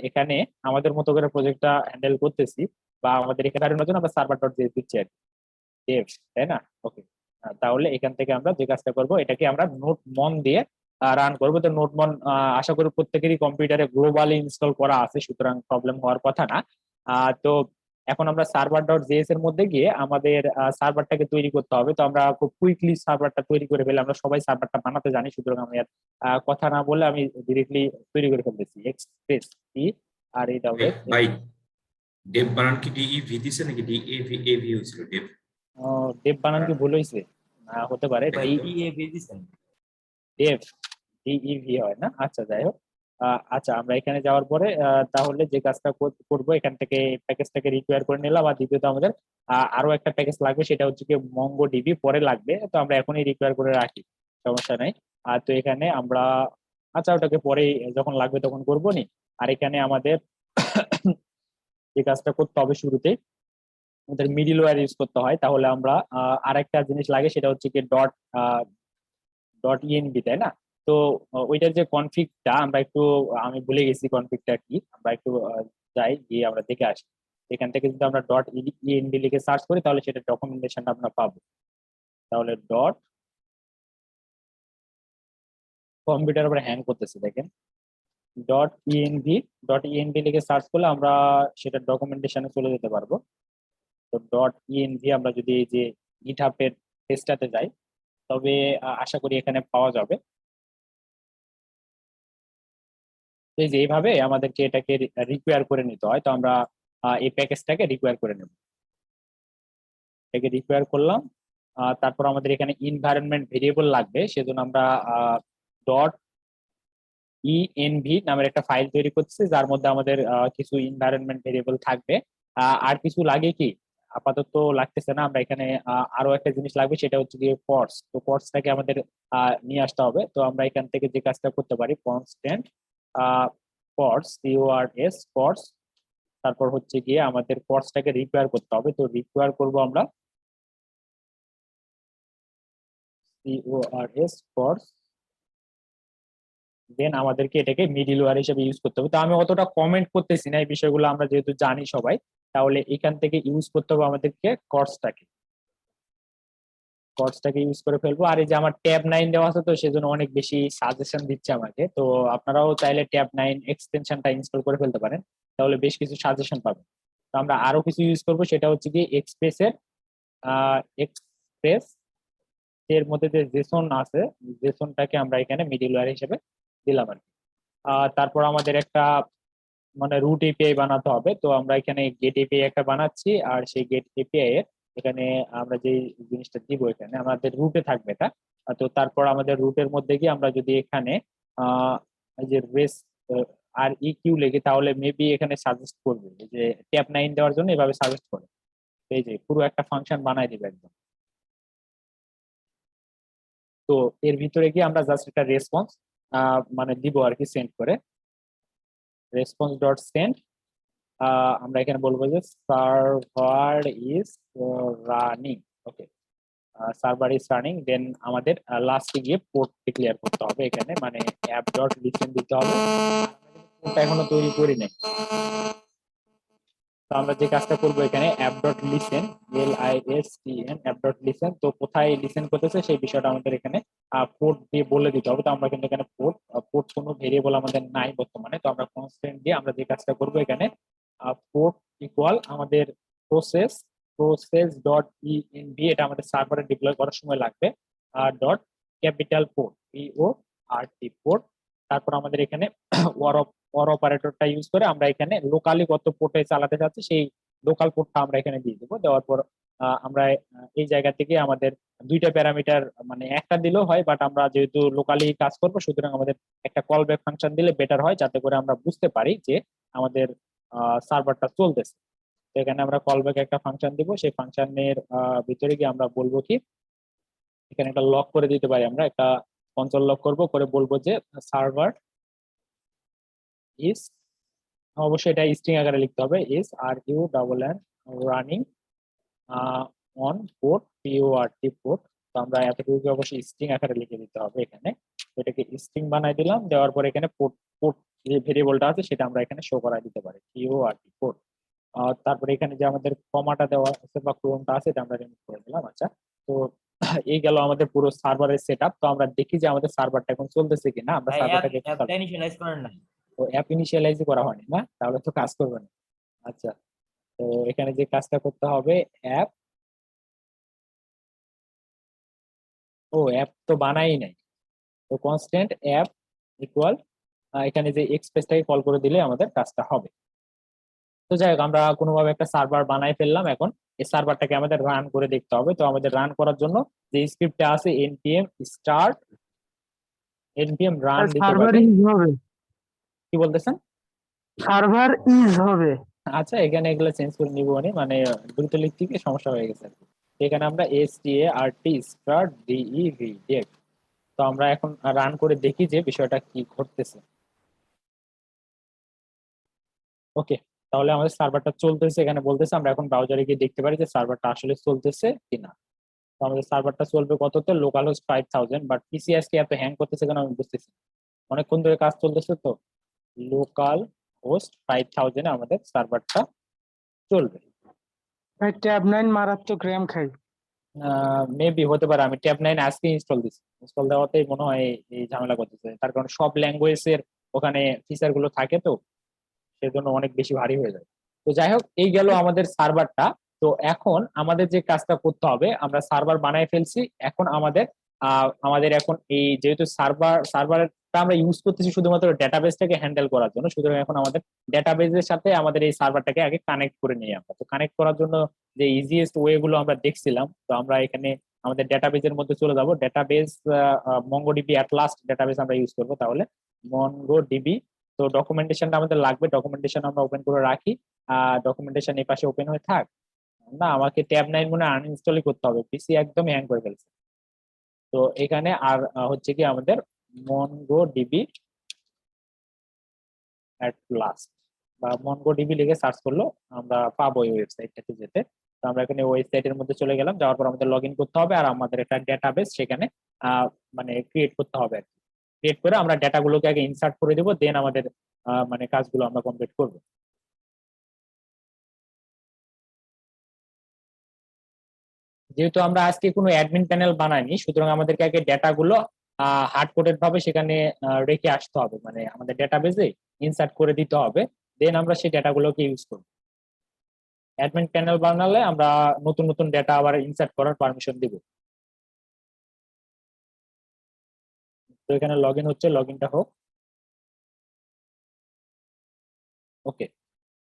A: এখানে আমাদের মতো করে প্রজেক্টটা হ্যান্ডেল করতেছি, বা আমাদের এখানে জন্য আমরা সার্ভার ডট জেএস দিচ্ছি আর কি, দেব, তাই না? ওকে। তাহলে এখান থেকে আমরা যে কাজটা করবো, এটাকে আমরা নোট মন দিয়ে রান করবো। তো নোটমন আশা করি প্রত্যেকেরই কম্পিউটারে গ্লোবালি ইনস্টল করা আছে, সুতরাং প্রবলেম হওয়ার কথা না। তো এখন আমরা সার্ভার ডট জেএস এর মধ্যে গিয়ে আমাদের সার্ভারটাকে তৈরি করতে হবে। তো আমরা খুব কুইকলি সার্ভারটা তৈরি করে ফেলে, আমরা সবাই সার্ভারটা বানাতে জানি, সুতরাং আমি আর কথা না বলে আমি ডিরেক্টলি তৈরি করে ফেলতেছি। এক্সপ্রেস ই আর এই ডাব্লিউ
D: ভাই ডেভ বানান কি ডিইভি দিছে নাকি ডিএভি এভি হয়েছিল ডেভ?
A: ডেভ বানান কি ভুল হয়েছে? হতে পারে।
D: দেখেন তো।
A: ডেভ ডিইভি হয় না, আচ্ছা যাই হোক। আচ্ছা, আমরা এখানে যাওয়ার পরে তাহলে যে কাজটা করবো, এখান থেকে প্যাকেজটাকে রিকোয়ার করে নিলাম। আর দ্বিতীয়ত আমাদের আরো একটা প্যাকেজ লাগবে, সেটা হচ্ছে কি মঙ্গো ডিবি পরে লাগবে, তো আমরা এখনই রিকোয়ার করে রাখি, সমস্যা নাই। তো এখানে আমরা আচ্ছা ওটাকে পরে যখন লাগবে তখন করবো নি। আর এখানে আমাদের যে কাজটা করতে হবে শুরুতেই, আমাদের মিডিল ওয়্যার ইউজ করতে হয়, তাহলে আমরা আরেকটা জিনিস লাগে, সেটা হচ্ছে কি ডট ডট ইএনবি, তাই না? তো ওইটার যে কনফিগটা আমরা একটু, আমি ভুলে গেছি কনফিগটা কি, আমরা একটু যাই গিয়ে আমরা দেখে আসি। এখান থেকে যদি আমরা ডট ইএনবি লিখে সার্চ করি তাহলে সেটা ডকুমেন্টেশনটা আমরা পাবো। তাহলে ডট, কম্পিউটার আবার হ্যাং করতেছে দেখেন, ডট ইএনভি লিখে সার্চ করলে আমরা সেটা ডকুমেন্টেশনে চলে যেতে পারবো। তো ডট ইএনভি আমরা যদি এই যে গিটহাবের পেজটাতে যাই, তবে আশা করি এখানে পাওয়া যাবে। এই যে এইভাবে আমাদেরকে এটাকে রিকোয়ার করে নিতে হয়। তো আমরা এই প্যাকেজটাকে রিকোয়ার করে নেব, এটাকে রিকোয়ার করলাম। তারপর আমাদের এখানে এনভায়রনমেন্ট ভেরিয়েবল লাগবে, সেজন্য আমরা ডট ইএনভি নামের একটা ফাইল তৈরি করতেছি, যার মধ্যে আমাদের কিছু এনভায়রনমেন্ট ভেরিয়েবল থাকবে। আর কিছু লাগে কি, আপাতত লাগতেছে না। আমরা এখানে আরো একটা জিনিস লাগবে, সেটা হচ্ছে গিয়ে পর্স। তো পর্সটাকে আমাদের নিয়ে আসতে হবে। তো আমরা এখান থেকে যে কাজটা করতে পারি, কনস্ট্যান্ট পর্স, সিওআরএস পর্স, তারপর হচ্ছে গিয়ে আমাদের পর্সটাকে রিকোয়ার করতে হবে। তো রিকোয়ার করব আমরা সিওআরএস পর্স, দেন আমাদেরকে এটাকে মিডিল ওয়্যার হিসেবে ইউজ করতে হবে। তো আমি অতটা কমেন্ট করতেছি না, এই বিষয়গুলো আমরা যেহেতু জানি সবাই, তাহলে এখান থেকে ইউজ করতে হবে আমাদেরকে কর্সটাকে ইউজ করে ফেলবো। আর এই যে আমার ট্যাব 9 দেওয়া আছে, তো সেজন্য অনেক বেশি সাজেশন দিচ্ছে আমাকে। তো আপনারাও চাইলে ট্যাব 9 এক্সটেনশনটা ইনস্টল করে ফেলতে পারেন, তাহলে বেশ কিছু সাজেশন পাবেন। তো আমরা আরো কিছু ইউজ করবো, সেটা হচ্ছে কি এক্সপ্রেস এর মধ্যে যে জেসন আছে, জেসনটাকে আমরা এখানে মিডিল ওয়্যার হিসেবে দিলাম আর কি। তারপর আমাদের একটা মানে রুট এপিআই বানাতে হবে। তো আমরা এখানে গেট এপিআই একটা বানাচ্ছি, আর সেই গেট এপিআই এর এখানে আমরা যে জিনিসটা দিব, এখানে আমাদের রুটে থাকবে এটা। তো তারপর আমাদের রুটের মধ্যে গিয়ে আমরা যদি এখানে এই যে রেস আর ইকিউ লিখি, তাহলে মেবি এখানে সাজেস্ট করবে এই যে ট্যাব 9 দেওয়ার জন্য এভাবে সাজেস্ট করে। এই যে পুরো একটা ফাংশন বানাই দিবে একদম। তো এর ভিতরে গিয়ে আমরা জাস্ট একটা রেসপন্স মানে দিব আর কি, সেন্ড করে রেসপন্স ডট সেন্ড। আমরা এখানে বলবো যে server is running, okay, server is running. Then আমাদের লাস্টে গিয়ে পোর্ট ডিক্লেয়ার করতে হবে এখানে, মানে অ্যাপ ডট লিসেন দিতে হবে। পোর্টটা এখনো তৈরি করি নাই, তো আমরা যে কাজটা করবো এখানে app dot listen, LISTEN, app dot listen. তো কোথায় লিসেন করতেছে সেই বিষয়টা আমাদের এখানে পোর্ট দিয়ে বলে দিতে হবে। তো আমরা কিন্তু এখানে পোর্ট কোনো ভেরিয়েবল আমাদের নাই বর্তমানে, তো আমরা কনস্ট্যান্ট দিয়ে আমরা যে কাজটা করবো এখানে পোর্ট ইকুয়াল আমাদের প্রসেস ডট ইএনভি, এটা আমাদের সার্ভারে ডিপ্লয় করার সময় লাগবে, আর dot capital port, PORT port. তারপর আমাদের এখানে ওর অপারেটরটা ইউজ করে আমরা এখানে লোকালি কত পোর্টে চালাতে চাচ্ছি সেই লোকাল পোর্টটা আমরা এখানে দিয়ে দেবো। দেওয়ার পর আমরা এই জায়গা থেকে আমাদের দুইটা প্যারামিটার, মানে একটা দিলেও হয়, বাট আমরা যেহেতু লোকালি কাজ করবো সুতরাং আমাদের একটা কল ব্যাক ফাংশন দিলে বেটার হয়, যাতে করে আমরা বুঝতে পারি যে আমাদের সার্ভারটা চলতেছে। তো এখানে আমরা কল ব্যাক একটা ফাংশন দিব, সেই ফাংশনের ভিতরে গিয়ে আমরা বলবো কি, এখানে একটা লক করে দিতে পারি, আমরা একটা কনসোল লক করবো, করে বলবো যে সার্ভার ইজ, অবশ্যই এটা স্ট্রিং আকারে লিখতে হবে, is RUNN running on port PORT port. তো আমরা এতটুকু অবশ্যই স্ট্রিং আকারে লিখে দিতে হবে এখানে। তো এটাকে স্ট্রিং বানাই দিলাম, দেওয়ার পর এখানে পোর্ট পোর্ট যে ভেরিয়েবলটা আছে সেটা আমরা এখানে শো করাই দিতে পারি, PORT পোর্ট। তারপরে এখানে যে আমাদের কমাটা দেওয়া আছে বা ক্লোনটা আছে এটা আমরা রিমুভ করে দিলাম। আচ্ছা, তো এই গেল আমাদের পুরো সার্ভারের সেটআপ। তো আমরা দেখি যে আমাদের সার্ভারটা এখন চলতেছে কিনা। আমরা
C: ভাই
A: সার্ভারটাকে
C: অ্যাপটা ইনিশিয়ালাইজ করেন নাই।
A: অ্যাপ ইনিশিয়ালাইজ করা হয়নি না, তাহলে তো কাজ করবে না। আচ্ছা, তো এখানে যে কাজটা করতে হবে, অ্যাপ, অ্যাপ তো বানাই নাই। তো কনস্ট্যান্ট অ্যাপ ইকুয়াল, এখানে যে এক্সপ্রেসটাকে কল করে দিলে আমাদের কাজটা হবে। তো যাই হোক, আমরা কোনোভাবে একটা সার্ভার বানাই ফেললাম। এখন এই সার্ভারটাকে আমাদের রান করে দেখতে হবে। তো আমাদের রান করার জন্য যে স্ক্রিপ্টটা আছে npm start npm run দিতে
F: সার্ভার
A: পারি।
F: ইজ হবে,
A: কি বলতেছেন?
F: সার্ভার ইজ হবে।
A: আচ্ছা, এখানে এগুলো চেঞ্জ করে নিব, মানে দ্রুত লিখতে গিয়ে সমস্যা হয়ে গেছে আর কি। তো এখানে আমরা start start dev dev। তো আমরা এখন রান করে দেখি যে বিষয়টা কি ঘটতেছে। ওকে, তাহলে আমাদের সার্ভারটা চলতেছে, এখানে বলতেছে। আমরা এখন ব্রাউজারে গিয়ে দেখতে পারি যে সার্ভারটা আসলে চলতেছে কিনা। তো আমাদের সার্ভারটা চলবে কততে, লোকাল হোস্ট 5000, বাট পিসি আজকে এত হ্যাং করতেছে কেন আমি বুঝতেছি না। অনেকক্ষণ ধরে কাজ চলতেছে, তো লোকাল হোস্ট 5000 আমাদের সার্ভারটা চলবে।
F: ভাই ট্যাব 9 মারাত্মক র্যাম খাই।
A: মেবি হতে পারে, আমি ট্যাব 9 আজকে ইনস্টল দিচ্ছি। ইনস্টল দেওয়াতেই মনে হয় এই ঝামেলা করতেছে, তার কারণ সব ল্যাঙ্গুয়েজের ওখানে ফিচার গুলো থাকে, তো সেজন্য অনেক বেশি ভারী হয়ে যায়। তো যাই হোক, এই গেল আমাদের সার্ভারটা। তো এখন আমাদের যে কাজটা করতে হবে, আমরা সার্ভার বানায় ফেলছি। এখন আমাদের এখন এই যেহেতু সার্ভারটা আমরা ইউজ করতেছি শুধুমাত্র ডেটাবেসটাকে হ্যান্ডেল করার জন্য, সুতরাং এখন আমাদের ডেটাবেসের সাথে আমাদের এই সার্ভারটাকে আগে কানেক্ট করে নিই আমরা। তো কানেক্ট করার জন্য যে ইজিয়েস্ট ওয়ে গুলো আমরা দেখছিলাম, তো আমরা এখানে আমাদের ডেটাবেসের মধ্যে চলে যাব। Database MongoDB at last database আমরা ইউজ করবো, তাহলে মঙ্গোডিবি। তো ডকুমেন্টেশনটা আমাদের লাগবে, ডকুমেন্টেশন আমরা ওপেন করে রাখি। ডকুমেন্টেশন এই পাশে ওপেন হয়ে থাক। না, আমাকে ট্যাব 9 মনে আনইনস্টলই করতে হবে, পিসি একদম হ্যাং করে ফেলছে। তো এখানে আর হচ্ছে কি আমাদের মঙ্গোডিবি অ্যাট লাস্ট বা মঙ্গোডিবি লিখে সার্চ করলো আমরা পাবো এই ওয়েবসাইটটাতে যেতে। তো আমরা এখানে ওয়েবসাইটের মধ্যে চলে গেলাম, যাওয়ার পর আমাদের লগ ইন করতে হবে, আর আমাদের একটা ডেটাবেস সেখানে মানে ক্রিয়েট করতে হবে আর কি। ক্রিয়েট করে আমরা ডেটাগুলোকে আগে ইনসার্ট করে দেবো, দেন আমাদের মানে কাজগুলো আমরা কমপ্লিট করবো। যেহেতু আমরা আজকে কোনো অ্যাডমিন প্যানেল বানাইনি, সুতরাং আমাদেরকে আগে ডেটাগুলো হার্ড কোডেড ভাবে সেখানে রেখে আসতে হবে, মানে আমাদের ডেটাবেসে ইনসার্ট করে দিতে হবে, দেন আমরা সেই ডেটাগুলোকে ইউজ করব। অ্যাডমিন প্যানেল বানালে আমরা নতুন নতুন ডেটা আবার ইনসার্ট করার পারমিশন দিব। তো এখানে লগ ইন হচ্ছে, লগ ইনটা হোক। ওকে,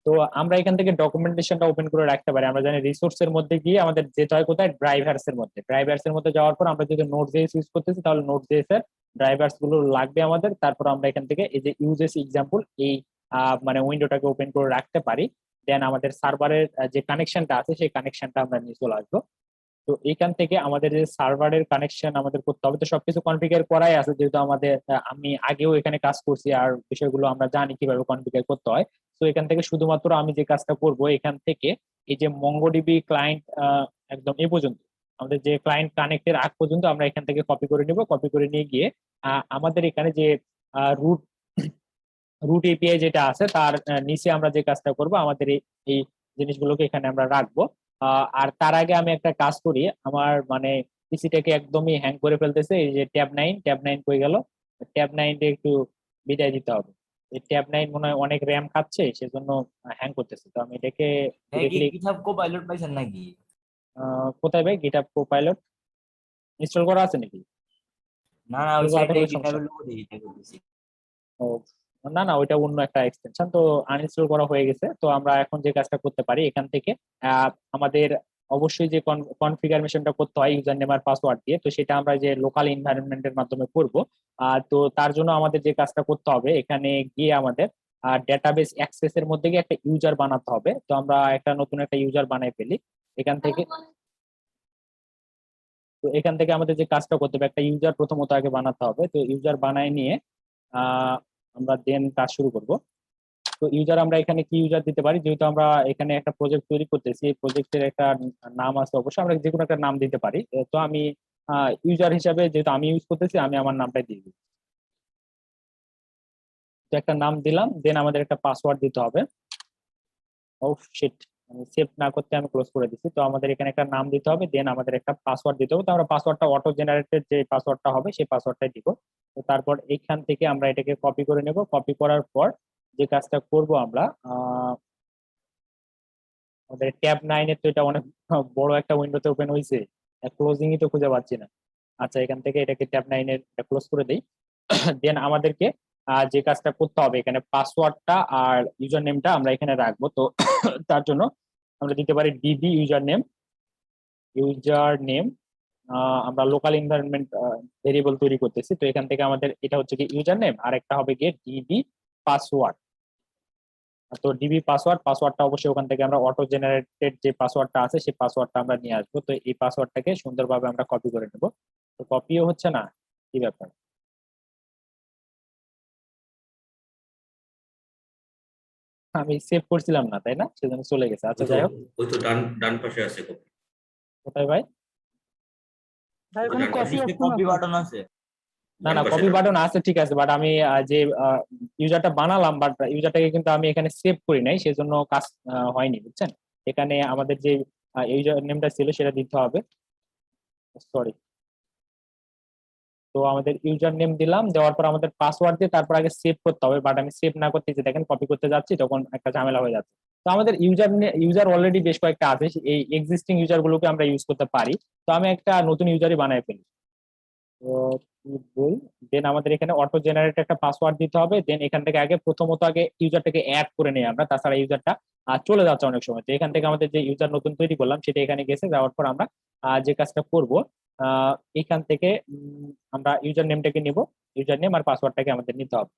A: তো আমরা এখান থেকে ডকুমেন্টেশনটা ওপেন করে রাখতে পারি। আমরা জানি রিসোর্সের মধ্যে গিয়ে আমাদের যেতে হয় কোথায়, ড্রাইভার্স এর মধ্যে। ড্রাইভার্স এর মধ্যে যাওয়ার পর আমরা যদি নোড.js ইউজ করতেছি, তাহলে নোড.js এর ড্রাইভার্স গুলো লাগবে আমাদের। তারপর আমরা এখান থেকে এই যে ইউজেস এক্সাম্পল এই মানে উইন্ডোটাকে ওপেন করে রাখতে পারি। দেন আমাদের সার্ভারের যে কানেকশনটা আছে সেই কানেকশনটা আমরা নিয়ে চলে আসবো। তো এখান থেকে আমাদের যে সার্ভারের কানেকশন আমাদের করতে হবে। তো সবকিছু কনফিগার করাই আছে, যেহেতু আমাদের আমি আগেও এখানে কাজ করছি আর বিষয়গুলো আমরা জানি কিভাবে কনফিগার করতে হয়। তো এখান থেকে শুধুমাত্র আমি যে কাজটা করব, এখান থেকে এই যে মঙ্গোডিবি ক্লায়েন্ট একদম এ পর্যন্ত, আমাদের যে ক্লায়েন্ট কানেক্টের আগ পর্যন্ত আমরা এখান থেকে কপি করে নিব। কপি করে নিয়ে গিয়ে আমাদের এখানে যে রুট রুট এপিআই যেটা আছে তার নিচে আমরা যে কাজটা করব, আমাদের এই জিনিসগুলোকে এখানে আমরা রাখবো। আর তার আগে আমি একটা কাজ করি, আমার মানে পিসিটাকে একদমই হ্যাং করে ফেলতেছে। এই যে ট্যাব 9 কই গেল, ট্যাব 9 একটু বিদায় দিতে হবে। এই ট্যাব 9 মনে হয় অনেক র্যাম খাচ্ছে, সেজন্য হ্যাং করতেছে। তো আমি এটাকে ডিরেক্টলি
C: গিটহাব কোপাইলট পাইছেন নাকি?
A: কোথায় ভাই গিটহাব কোপাইলট ইনস্টল করা আছে নাকি?
C: না না, ওই
A: ইনস্টল করা
C: সাইডে
A: থাকলে সমস্যা
C: গিটহাবের লোগো দেখে করতেছি।
A: ও, না না, ওইটা অন্য একটা এক্সটেনশন। তো আনইনস্টল করা হয়ে গেছে। তো আমরা এখন যে কাজটা করতে পারি, এখান থেকে আমাদের অবশ্যই যে কনফিগারেশনটা করতে হয় ইউজার নেম আর পাসওয়ার্ড দিয়ে, তো সেটা আমরা যে লোকাল এনভায়রনমেন্টের মাধ্যমে করব। তো তার জন্য আমাদের যে কাজটা করতে হবে, এখানে গিয়ে আমাদের ডেটাবেস অ্যাক্সেস এর মধ্যে গিয়ে একটা ইউজার বানাতে হবে। তো আমরা একটা নতুন একটা ইউজার বানাই ফেলি এখান থেকে। তো এখান থেকে আমাদের যে কাজটা করতে হবে, একটা ইউজার প্রথমত আগে বানাতে হবে। তো ইউজার বানায় নিয়ে আমরা দেন কাজ শুরু করব। তো ইউজার আমরা এখানে কি ইউজার দিতে পারি, যেহেতু আমরা এখানে একটা প্রজেক্ট তৈরি করতেছি, এই প্রজেক্টের একটা নাম আছে, অবশ্যই আমরা যে কোনো একটা নাম দিতে পারি। তো আমি ইউজার হিসাবে, যেহেতু আমি ইউজ করতেছি, আমি আমার নামটাই দিয়ে দিই। তো একটা নাম দিলাম, দেন আমাদের একটা পাসওয়ার্ড দিতে হবে। ও শিট, আমি সেভ না করতে আমি ক্লোজ করে দিচ্ছি। তো আমাদের এখানে একটা নাম দিতে হবে, দেন আমাদের একটা পাসওয়ার্ড দিতে হবে। তো আমরা পাসওয়ার্ডটা অটো জেনারেটেড যে পাসওয়ার্ডটা হবে সেই পাসওয়ার্ডটাই দিব। তো তারপর এইখান থেকে আমরা এটাকে কপি করে নেব। কপি করার পর যে কাজটা করব আমরা, আমাদের ট্যাব 9 এর তো এটা অনেক বড় একটা উইন্ডোতে ওপেন হয়েছে, ক্লোজিংই তো খুঁজে পাচ্ছি না। আচ্ছা, এখান থেকে এটাকে ট্যাব 9 এর ক্লোজ করে দেই। দেন আমাদেরকে যে কাজটা করতে হবে, এখানে পাসওয়ার্ডটা আর ইউজার নেমটা আমরা এখানে রাখবো। তো তার জন্য আমরা দিতে পারি DB user name. User name আমরা লোকাল এনভায়রনমেন্ট ভেরিয়েবল তৈরি করতেছি, তো এখান থেকে আমাদের এটা হচ্ছে কি ইউজার নেম, আর একটা হবে গিয়ে ডিবি পাসওয়ার্ড। তো ডিবি পাসওয়ার্ড, পাসওয়ার্ডটা অবশ্যই ওখান থেকে আমরা অটো জেনারেটেড যে পাসওয়ার্ডটা আছে সেই পাসওয়ার্ডটা আমরা নিয়ে আসবো। তো এই পাসওয়ার্ডটাকে সুন্দরভাবে আমরা কপি করে নেব। তো কপিও হচ্ছে না, কি ব্যাপার? আমি সেভ করছিলাম না, তাই না? সেজন্য চলে গেছে। আচ্ছা, যাই হোক,
D: ওই তো ডান ডান পাশে আছে কপি।
A: কোথায় ভাই?
F: ভাই ওখানে
D: ডান
F: কপি
D: পাশে।
F: অপশন
C: কপি
F: আছে।
C: বাটন আছে।
A: না না,
D: ডান পাশে
A: কপি
D: ডান
A: বাটন আছে ঠিক আছে, বাট আমি যে ইউজারটা বানালাম, বাট ইউজারটাকে কিন্তু আমি এখানে সেভ করি নাই, সেজন্য কাজ হয়নি, বুঝছেন? এখানে আমাদের যে ইউজার নেমটা ছিল সেটা দিতে হবে। সরি, তো আমাদের ইউজার নেম দিলাম, দেওয়ার পর আমাদের পাসওয়ার্ড দিয়ে তারপর আগে সেভ করতে হবে, বাট আমি সেভ না করতে যে দেখেন কপি করতে যাচ্ছি তখন একটা ঝামেলা হয়ে যাচ্ছে। তো আমাদের ইউজার অলরেডি বেশ কয়েকটা আছে, এই এক্সিস্টিং ইউজার গুলোকে আমরা ইউজ করতে পারি। তো আমি একটা নতুন ইউজারই বানাই ফেলি। তো দেন আমাদের এখানে অটো জেনারেট একটা পাসওয়ার্ড দিতে হবে। দেন এখান থেকে আগে প্রথমত আগে ইউজারটাকে অ্যাড করে নিই আমরা, তাছাড়া ইউজারটা চলে যাচ্ছে অনেক সময়। তো এখান থেকে আমাদের যে ইউজার নতুন তৈরি করলাম সেটা এখানে গেছে, যাওয়ার পর আমরা যে কাজটা করব, এখান থেকে আমরা ইউজার নেমটাকে নিব। ইউজার নেম আর পাসওয়ার্ডটাকে আমাদের নিতে হবে।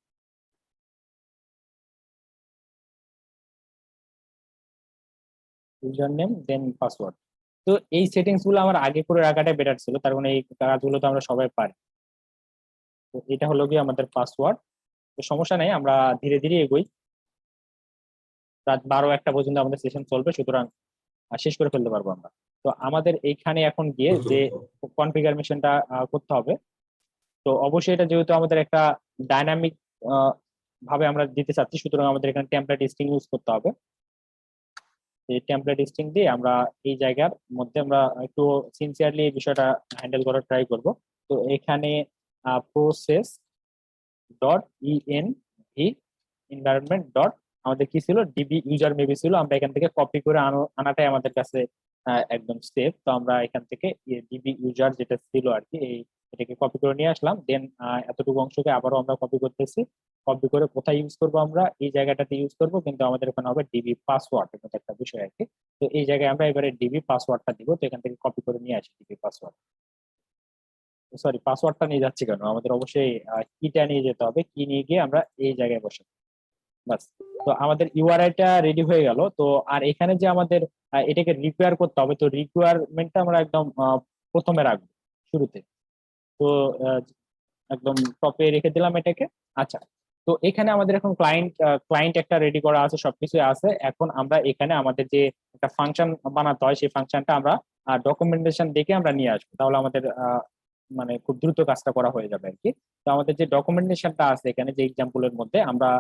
A: ইউজার নেম দেন পাসওয়ার্ড। তো এই সেটিংস গুলো আমার আগে করে রাখাটাই বেটার ছিল, তার মানে এই কাজগুলো তো আমরা সবাই পারি। তো এটা হলো কি আমাদের পাসওয়ার্ড। তো সমস্যা নেই, আমরা ধীরে ধীরে এগোই। রাত 12-1 পর্যন্ত আমাদের সেশন চলবে, সুতরাং শেষ করে ফেলতে পারবো আমরা। তো আমাদের এইখানে এখন গিয়ে যে কনফিগারেশনটা করতে হবে, তো অবশ্যই এটা যেহেতু আমাদের একটা ডাইনামিক ভাবে আমরা দিতে চাচ্ছি, সুতরাং আমাদের এখানে টেমপ্লেট স্ট্রিং ইউজ করতে হবে। এই টেমপ্লেট স্ট্রিং দিয়ে আমরা এই জায়গার মধ্যে আমরা একটু সিনসিয়ারলি এই বিষয়টা হ্যান্ডেল করার ট্রাই করব। তো এখানে process dot ENV environment dot আমাদের কি ছিল, ডিবি ইউজার মেবি ছিল, আমরা এখান থেকে কপি করে আনাটাই আমাদের কাছে একদম সেফ। তো আমরা এখান থেকে ডিবি ইউজার যেটা ছিল আর কি, এটাকে কপি করে নিয়ে আসলাম। দেন এতটুকু অংশকে আবারও আমরা কপি করতেছি। কপি করে কোথায় ইউজ করবো, আমরা এই জায়গাটাতে ইউজ করবো, কিন্তু আমাদের ওখানে হবে ডিবি পাসওয়ার্ড, এটা একটা বিষয় আর কি। তো এই জায়গায় আমরা এবারে ডিবি পাসওয়ার্ডটা দিব। তো এখান থেকে কপি করে নিয়ে আসি ডিবি পাসওয়ার্ড। সরি, পাসওয়ার্ডটা নিয়ে যাচ্ছি কেন, আমাদের অবশ্যই কিটা নিয়ে যেতে হবে। কি নিয়ে গিয়ে আমরা এই জায়গায় বসে বাস। তো আমাদের ইউআরআইটা রেডি হয়ে গেল। তো আর এখানে যে আমাদের এটাকে রিকোয়ার করতে হবে, তো রিকোয়ারমেন্টটা আমরা একদম প্রথমে রাখবো, শুরুতে। তো আহ, একদম টপে রেখে দিলাম এটাকে। আচ্ছা, তো এখানে আমাদের এখন ক্লায়েন্ট একটা রেডি করা আছে, সবকিছু আছে। এখন আমরা এখানে আমাদের যে একটা ফাংশন বানাতে হয় সেই ফাংশনটা আমরা ডকুমেন্টেশন দেখে আমরা নিয়ে আসবো, তাহলে আমাদের মানে খুব দ্রুত কাজটা করা হয়ে যাবে আর কি। তো আমাদের যে ডকুমেন্টেশনটা আছে এখানে যে এক্সাম্পলের মধ্যে আমরা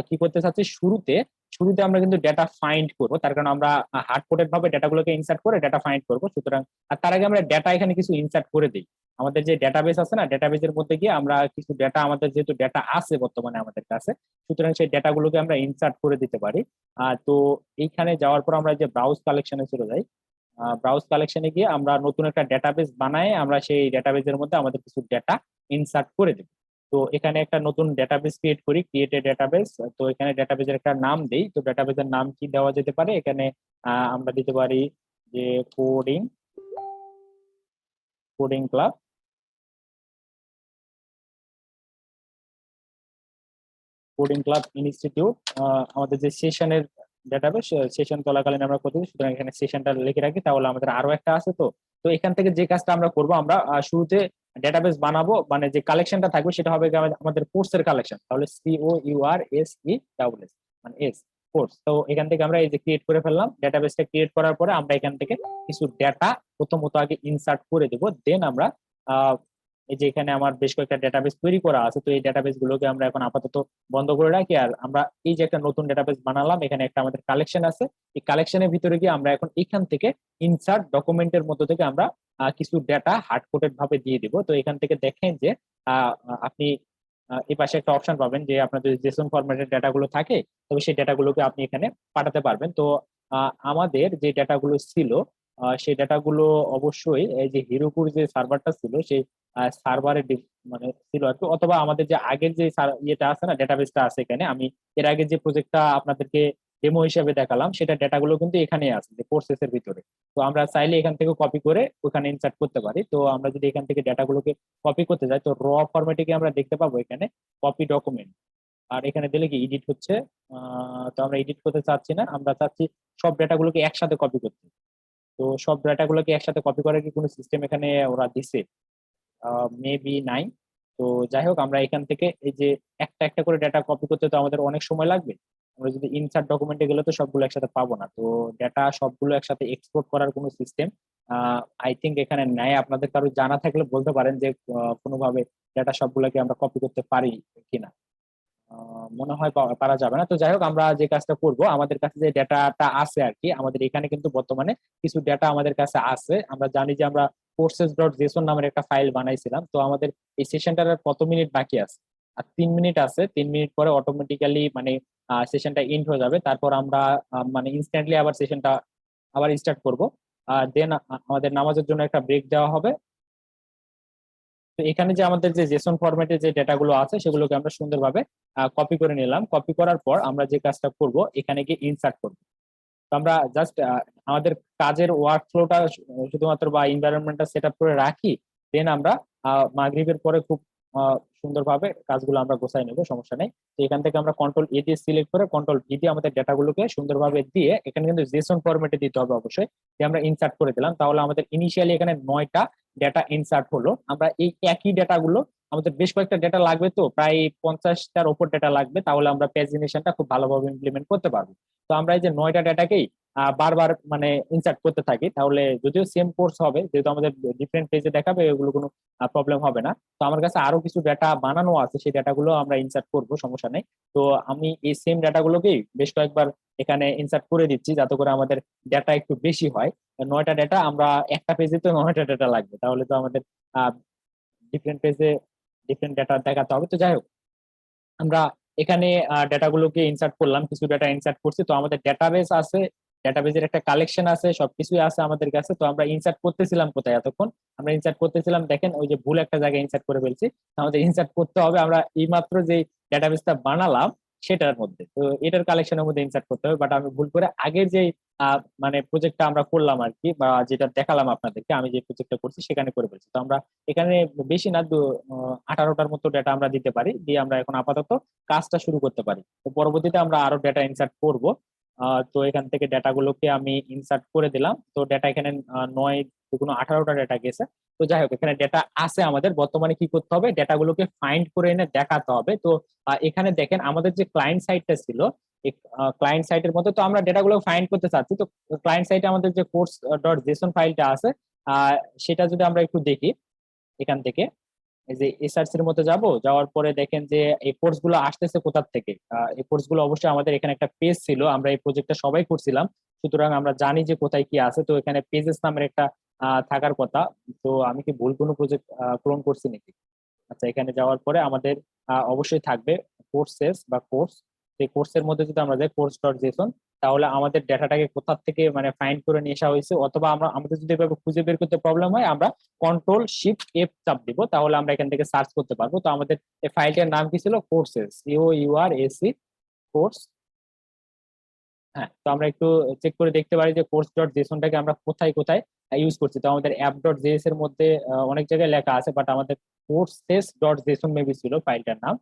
A: কি করতে চাচ্ছি, শুরুতে শুরুতে আমরা কিন্তু ডেটা ফাইন্ড করব, তার কারণ আমরা হার্ড কোডেড ভাবে ডেটাগুলোকে ইনসার্ট করে ডেটা ফাইন্ড করবো। সুতরাং আর তার আগে আমরা ডেটা এখানে কিছু ইনসার্ট করে দিই। আমাদের যে ডেটাবেস আছে না, ডেটাবেসের মধ্যে গিয়ে আমরা কিছু ডেটা, আমাদের যেহেতু ডেটা আছে বর্তমানে আমাদের কাছে, সুতরাং সেই ডেটাগুলোকে আমরা ইনসার্ট করে দিতে পারি। তো এইখানে যাওয়ার পর আমরা যে ব্রাউজ কালেকশনে চলে যাই। ব্রাউজ কালেকশনে গিয়ে আমরা নতুন একটা ডেটাবেস বানাই, আমরা সেই ডেটাবেসের মধ্যে আমাদের কিছু ডেটা ইনসার্ট করে দেব। তো এখানে একটা নতুন ডেটাবেস ক্রিয়েট করি, ক্রিয়েটেড ডেটাবেস। তো এখানে ডেটাবেসের একটা নাম দেই। তো ডেটাবেসের নাম কি দেওয়া যেতে পারে, এখানে আমরা দিতে পারি যে coding coding club. Coding club institute আমাদের যে সেশনের ডেটাবেস, সেশন চলাকালীন আমরা করতে দিই, সুতরাং এখানে সেশনটা লিখে রাখি। তাহলে আমাদের আরো একটা আছে। তো তো এখান থেকে যে কাজটা আমরা করব, আমরা শুরুতে ডেটাবেস বানাবো, মানে যে কালেকশনটা থাকবে সেটা হবে আমাদের কোর্সের কালেকশন। তাহলে COURSE মানে এস, কোর্স। তো এখান থেকে আমরা এই যে ক্রিয়েট করে ফেললাম, ডেটাবেসটা ক্রিয়েট করার পরে আমরা এখান থেকে কিছু ডেটা প্রথমত আগে ইনসার্ট করে দেব। দেন আমরা এই যে এখানে আমার বেশ কয়েকটা ডেটাবেস তৈরি করা আছে, তো এই ডেটাবেস গুলোকে আমরা এখন আপাতত বন্ধ করে রাখি। আর আমরা এই যে একটা নতুন ডেটাবেস বানালাম, এখানে একটা আমাদের কালেকশন আছে, এই কালেকশনের ভিতরে গিয়ে আমরা এখন এখান থেকে ইনসার্ট ডকুমেন্টের মধ্য থেকে আমরা কিছু ডেটা হার্ড কোডেড ভাবে দিয়ে দিব। তো এখান থেকে দেখেন যে আপনি এই পাশে একটা অপশন পাবেন যে আপনার যদি জেসন ফরম্যাটের ডেটাগুলো থাকে তবে সেই ডেটাগুলোকে আপনি এখানে পাঠাতে পারবেন। তো আমাদের যে ডেটাগুলো ছিল সেই ডেটাগুলো অবশ্যই এই যে হিরোপুর যে সার্ভারটা ছিল সেই সার্ভারে মানে ছিল আর কি, অথবা আমাদের যে আগের যে ইয়েটা আছে না, ডেটাবেসটা আছে এখানে, আমি এর আগে যে প্রজেক্টটা আপনাদেরকে ডেমো হিসেবে দেখালাম সেটা ডেটাগুলো কিন্তু এখানেই আছে যে কোর্সেসের ভিতরে। তো আমরা চাইলে এখান থেকে কপি করে ওখানে ইনসার্ট করতে পারি। তো আমরা যদি এখান থেকে ডেটাগুলোকে কপি করতে যাই তো র ফরম্যাটে গিয়ে আমরা দেখতে পাবো এখানে কপি ডকুমেন্ট, আর এখানে দিলে কি এডিট হচ্ছে। তো আমরা এডিট করতে চাচ্ছি না, আমরা চাচ্ছি সব ডেটাগুলোকে একসাথে কপি করতে। তো সব ডেটাগুলোকে একসাথে কপি করার কি কোনো সিস্টেম এখানে ওরা দিছে? মেবি নাই। তো যাই হোক, আমরা এখান থেকে এই যে একটা একটা করে ডেটা কপি করতে তো আমাদের অনেক সময় লাগবে। আমরা যদি ইনসার্ট ডকুমেন্টে গেলে তো সবগুলো একসাথে পাবো না, তো ডেটা সবগুলো একসাথে এক্সপোর্ট করার কোনো সিস্টেম আই থিঙ্ক এখানে নাই। আপনাদের কারো জানা থাকলে বলতে পারেন যে কোনোভাবে ডেটা সবগুলোকে আমরা কপি করতে পারি কিনা। মনে হয় পারা যাবে না। তো যাই হোক, আমরা যে কাজটা করব, আমাদের কাছে যে ডেটাটা আছে আর কি, আমাদের এখানে কিন্তু বর্তমানে কিছু ডেটা আমাদের কাছে আছে। আমরা জানি যে আমরা কোর্সেস ডট জেসন নামের একটা ফাইল বানাইছিলাম। তো আমাদের এই সেশনটার আর কত মিনিট বাকি আছে? আর 3 মিনিট আছে। 3 মিনিট পরে অটোমেটিক্যালি মানে সেশনটা এন্ড হয়ে যাবে। তারপর আমরা মানে ইনস্ট্যান্টলি আবার সেশনটা আবার স্টার্ট করব। দেন আমাদের নামাজের জন্য একটা ব্রেক দেওয়া হবে। তো এখানে যে আমাদের যে জেসন ফরম্যাটে যে ডেটাগুলো আছে সেগুলোকে আমরা সুন্দরভাবে কপি করে নিলাম। কপি করার পর আমরা যে কাজটা করব, এখানে গিয়ে ইনসার্ট করব। তো আমরা জাস্ট আমাদের কাজের ওয়ার্ক ফ্লোটা শুধুমাত্র বা এনভায়রনমেন্টটা সেট আপ করে রাখি। দেন আমরা মাগরিবের পরে খুব সুন্দরভাবে কাজগুলো আমরা গোছাই নেবো, সমস্যা নেই। তো এখান থেকে আমরা কন্ট্রোল এ দিয়ে সিলেক্ট করে কন্ট্রোল ভি দিয়ে আমাদের ডেটাগুলোকে সুন্দরভাবে দিয়ে এখানে কিন্তু জেসন ফরম্যাটে দিতে হবে অবশ্যই, যে আমরা ইনসার্ট করে দিলাম। তাহলে আমাদের ইনিশিয়ালি এখানে 9টা ডেটা ইনসার্ট হলো। আমরা এই একই ডেটাগুলো, আমাদের বেশ কয়েকটা ডেটা লাগবে, তো প্রায় 50টার ওপর ডেটা লাগবে, তাহলে আমরা প্যাজিনেশনটা খুব ভালোভাবে ইমপ্লিমেন্ট করতে পারবো। তো আমরা এই যে 9টা ডেটাকেই বারবার মানে ইনসার্ট করতে থাকি, তাহলে যদিও সেম কোর্স হবে, যেহেতু আমাদের ডিফারেন্ট পেজে দেখাবে, এগুলো কোনো প্রবলেম হবে না। তো আমার কাছে আরো কিছু ডেটা বানানো আছে, সেই ডেটাগুলো আমরা ইনসার্ট করব, সমস্যা নেই। তো আমি এই সেম ডেটাগুলোকেই বেশ কয়েকবার এখানে ইনসার্ট করে দিচ্ছি যাতে করে আমাদের ডেটা একটু বেশি হয়। 9টা ডেটা, আমরা একটা পেজে তো 9টা ডেটা লাগবে, তাহলে তো আমাদের ডিফারেন্ট পেজে ডিফারেন্ট ডেটা দেখাতে হবে। তো যাই হোক, আমরা এখানে ডেটাগুলোকে ইনসার্ট করলাম, কিছু ডেটা ইনসার্ট করছি। তো আমাদের ডেটাবেস আছে, ডেটাবেসের একটা কালেকশন আছে, সবকিছুই আছে আমাদের কাছে। তো আমরা ইনসার্ট করতেছিলাম কোথায় এতক্ষণ? আমরা ইনসার্ট করতেছিলাম, দেখেন ওই যে ভুল একটা জায়গায় ইনসার্ট করে ফেলছি। আমাদের ইনসার্ট করতে হবে আমরা এইমাত্র যে ডেটাবেসটা বানালাম সেটার মধ্যে, তো এটার কালেকশনের মধ্যে ইনসার্ট করতে হবে। বাট আমি ভুল করে আগের যে মানে প্রজেক্টটা আমরা করলাম আর কি, বা যেটা দেখালাম আপনাদেরকে, আমি যে প্রজেক্টটা করছি সেখানে করে ফেলছি। তো আমরা এখানে বেশি না 18টার মতো ডেটা আমরা দিতে পারি, দিয়ে আমরা এখন আপাতত কাজটা শুরু করতে পারি। তো পরবর্তীতে আমরা আরো ডেটা ইনসার্ট করব। তো এখান থেকে ডেটাগুলোকে আমি ইনসার্ট করে দিলাম। তো ডেটা এখানে 9 × 18টা ডেটা গেছে। তো যাই হোক, এখানে ডেটা আছে আমাদের। বর্তমানে কি করতে হবে? ডেটাগুলোকে ফাইন্ড করে এনে দেখাতে হবে। তো এখানে দেখেন আমাদের যে ক্লায়েন্ট সাইটটা ছিল, ক্লায়েন্ট সাইটের মধ্যে তো আমরা ডেটাগুলো ফাইন্ড করতে চাচ্ছি। তো ক্লায়েন্ট সাইটে আমাদের যে কোর্স ডট জেসন ফাইলটা আছে, সেটা যদি আমরা একটু দেখি, এখান থেকে এই যে এসআরসি এর মধ্যে যাওয়ার পরে দেখেন যে এই কোর্স গুলো আসতেছে কোথা থেকে। এই কোর্স গুলো অবশ্যই আমাদের এখানে একটা পেজ ছিল, আমরা এই প্রজেক্টটা সবাই করছিলাম, সুতরাং আমরা জানি যে কোথায় কি আছে। তো এখানে পেজেস নামের একটা থাকার কথা। তো আমি কি ভুল কোনো প্রজেক্ট ক্লোন করছি নাকি? আচ্ছা, এখানে যাওয়ার পরে আমাদের অবশ্যই থাকবে কোর্সেস বা কোর্স। সেই কোর্সের মধ্যে যদি আমরা যাই কোর্স ডট জেসন, তাহলে আমাদের ডেটাটাকে কোথা থেকে মানে ফাইন্ড করে নিয়ে আসা হয়েছে, অথবা আমাদের যদি এভাবে খুঁজে বের করতে প্রবলেম হয়, আমরা কন্ট্রোল শিফট এফ চাপ দিব, তাহলে আমরা এখান থেকে সার্চ করতে পারবো। তো আমাদের এই ফাইলটার নাম কি ছিল? Courses, COURSE course. হ্যাঁ, তো আমরা একটু চেক করে দেখতে পারি যে কোর্স ডট জেসনটাকে আমরা কোথায় কোথায় ইউজ করছি। তো আমাদের অ্যাপ ডট জেএস এর মধ্যে অনেক জায়গায় লেখা আছে, বাট আমাদের কোর্সেস ডট জেসন মেবি ছিল ফাইলটার নাম।